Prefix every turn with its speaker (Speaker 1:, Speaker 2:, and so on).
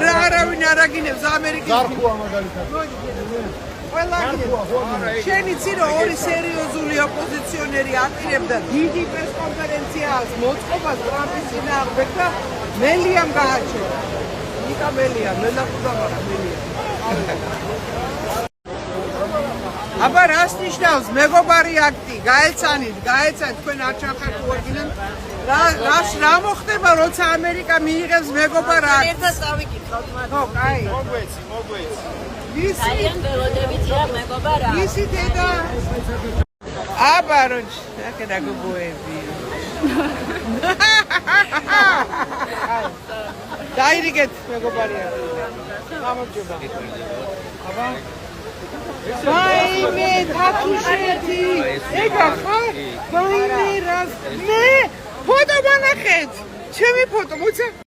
Speaker 1: რა არავინ არ აგინებს ამერიკის
Speaker 2: ზარქუა მაგალითად
Speaker 1: ყველა შენი ცირა ორი სერიოზული ოპოზიციონერი აპირებდა დიდი პრესკონფერენციას მოწყობას ტრამპის წინააღმდეგ და მელიამ გააჩერა ნიკა მელია მელაკუდამარა მელია აბა რას ნიშნავს მეგობარი აქტი გაეცანით თქვენ არ ჩახარკუაგინან რა მოხდება როცა ამერიკა მიიღებს მეგობარ აქტს
Speaker 3: ერთად წავიკითხავთ მაგრამ
Speaker 1: ხო კაი
Speaker 3: მოგვეცი ძალიან ველოდებითია მეგობარ აქტს
Speaker 1: ისი დედა აბა როჩ აკედა გუბოები დაირიგეთ მეგობარი აქტი გამარჯობა აბა ვაიმე თათუშეთი ეგა ხარ ვაიმე რას მე ფოტო განახეთ ჩემი ფოტო მოცა